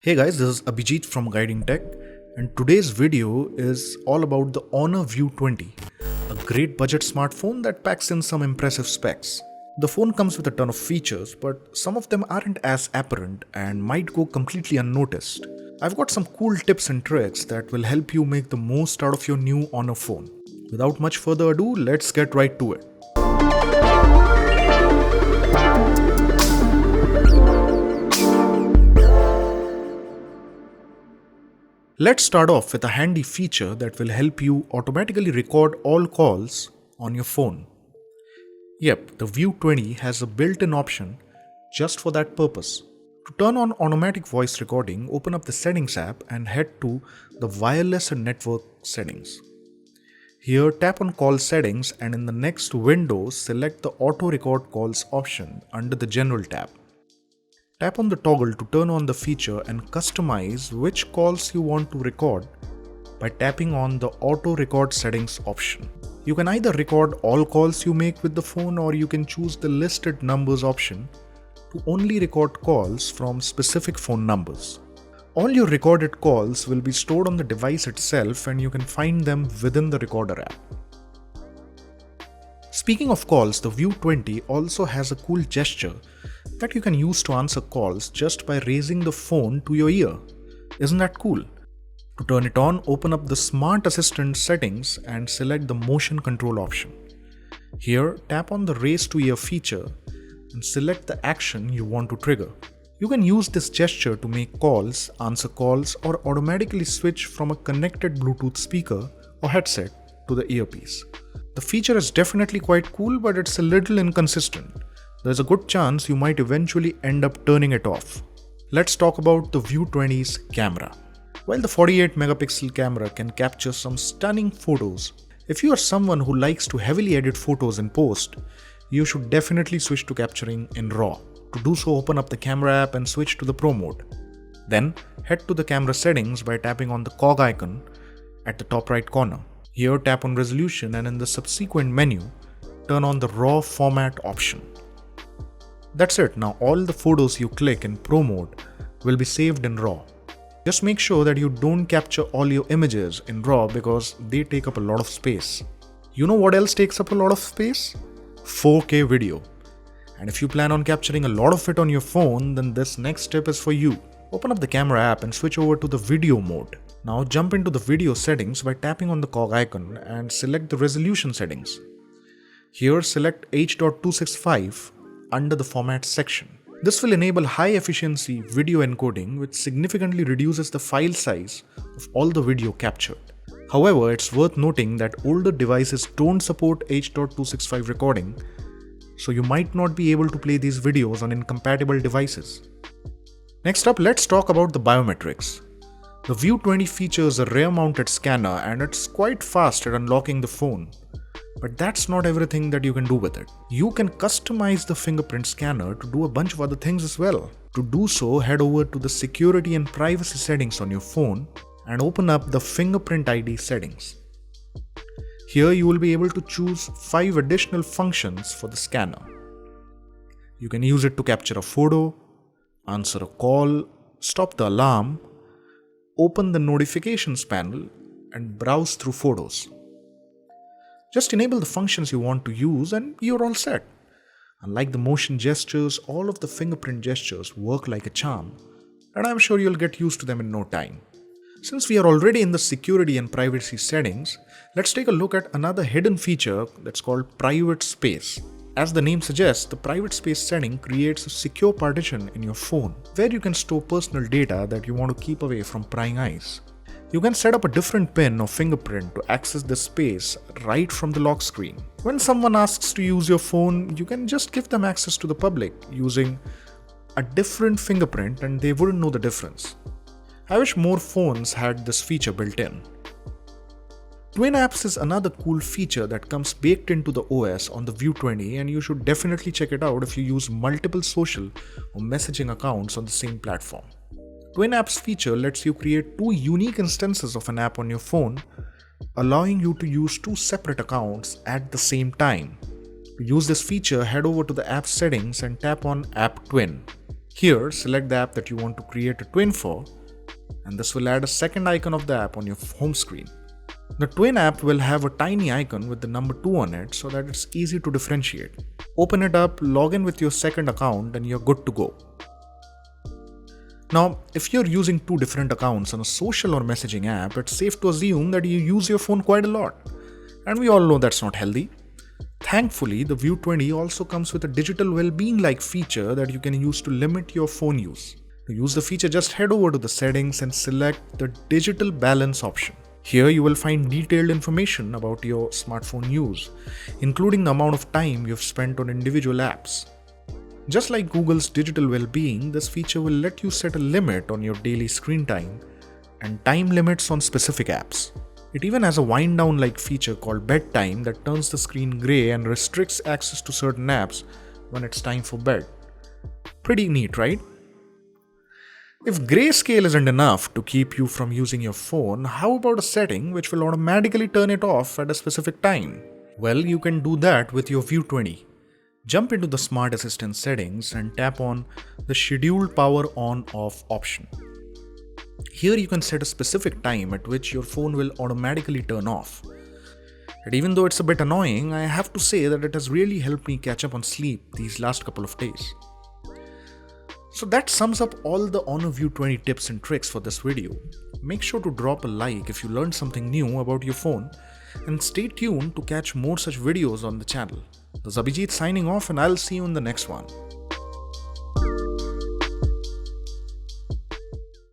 Hey guys, this is Abhijit from Guiding Tech, and today's video is all about the Honor View 20, a great budget smartphone that packs in some impressive specs. The phone comes with a ton of features, but some of them aren't as apparent and might go completely unnoticed. I've got some cool tips and tricks that will help you make the most out of your new Honor phone. Without much further ado, let's get right to it. Let's start off with a handy feature that will help you automatically record all calls on your phone. Yep, the View 20 has a built-in option just for that purpose. To turn on automatic voice recording, open up the Settings app and head to the Wireless and Network settings. Here, tap on Call Settings and in the next window, select the Auto Record Calls option under the General tab. Tap on the toggle to turn on the feature and customize which calls you want to record by tapping on the Auto Record Settings option. You can either record all calls you make with the phone, or you can choose the listed numbers option to only record calls from specific phone numbers. All your recorded calls will be stored on the device itself and you can find them within the Recorder app. Speaking of calls, the View 20 also has a cool gesture that you can use to answer calls just by raising the phone to your ear. Isn't that cool? To turn it on, open up the Smart Assistant settings and select the Motion Control option. Here, tap on the Raise to Ear feature and select the action you want to trigger. You can use this gesture to make calls, answer calls, or automatically switch from a connected Bluetooth speaker or headset to the earpiece. The feature is definitely quite cool, but it's a little inconsistent. There's a good chance you might eventually end up turning it off. Let's talk about the View 20's camera. While the 48 megapixel camera can capture some stunning photos, if you are someone who likes to heavily edit photos in post, you should definitely switch to capturing in RAW. To do so, open up the camera app and switch to the Pro mode. Then, head to the camera settings by tapping on the cog icon at the top right corner. Here, tap on Resolution and in the subsequent menu, turn on the RAW format option. That's it. Now all the photos you click in Pro mode will be saved in RAW. Just make sure that you don't capture all your images in RAW because they take up a lot of space. You know what else takes up a lot of space? 4K video. And if you plan on capturing a lot of it on your phone, then this next step is for you. Open up the camera app and switch over to the video mode. Now jump into the video settings by tapping on the cog icon and select the resolution settings. Here select H.265 under the format section. This will enable high efficiency video encoding, which significantly reduces the file size of all the video captured. However, it's worth noting that older devices don't support H.265 recording, so you might not be able to play these videos on incompatible devices. Next up, let's talk about the biometrics. The View 20 features a rear mounted scanner and it's quite fast at unlocking the phone. But that's not everything that you can do with it. You can customize the fingerprint scanner to do a bunch of other things as well. To do so, head over to the security and privacy settings on your phone and open up the fingerprint ID settings. Here you will be able to choose 5 additional functions for the scanner. You can use it to capture a photo, answer a call, stop the alarm, open the notifications panel, and browse through photos. Just enable the functions you want to use and you're all set. Unlike the motion gestures, all of the fingerprint gestures work like a charm, and I'm sure you'll get used to them in no time. Since we are already in the security and privacy settings, let's take a look at another hidden feature that's called private space. As the name suggests, the private space setting creates a secure partition in your phone where you can store personal data that you want to keep away from prying eyes. You can set up a different PIN or fingerprint to access this space right from the lock screen. When someone asks to use your phone, you can just give them access to the public using a different fingerprint and they wouldn't know the difference. I wish more phones had this feature built in. Twin apps is another cool feature that comes baked into the OS on the View 20, and you should definitely check it out if you use multiple social or messaging accounts on the same platform. Twin apps feature lets you create 2 unique instances of an app on your phone, allowing you to use 2 separate accounts at the same time. To use this feature, head over to the app settings and tap on App Twin. Here, select the app that you want to create a twin for, and this will add a second icon of the app on your home screen. The twin app will have a tiny icon with the number 2 on it so that it's easy to differentiate. Open it up, log in with your second account, and you're good to go. Now, if you're using two different accounts on a social or messaging app, it's safe to assume that you use your phone quite a lot. And we all know that's not healthy. Thankfully, the View 20 also comes with a digital well-being-like feature that you can use to limit your phone use. To use the feature, just head over to the settings and select the digital balance option. Here you will find detailed information about your smartphone use, including the amount of time you've spent on individual apps. Just like Google's digital well-being, this feature will let you set a limit on your daily screen time and time limits on specific apps. It even has a wind-down-like feature called bedtime that turns the screen grey and restricts access to certain apps when it's time for bed. Pretty neat, right? If grayscale isn't enough to keep you from using your phone, how about a setting which will automatically turn it off at a specific time? Well, you can do that with your View 20. Jump into the Smart Assistant settings and tap on the Scheduled Power On/Off option. Here you can set a specific time at which your phone will automatically turn off. And even though it's a bit annoying, I have to say that it has really helped me catch up on sleep these last couple of days. So that sums up all the Honor View 20 tips and tricks for this video. Make sure to drop a like if you learned something new about your phone, and stay tuned to catch more such videos on the channel. This is Abhijit signing off, and I'll see you in the next one.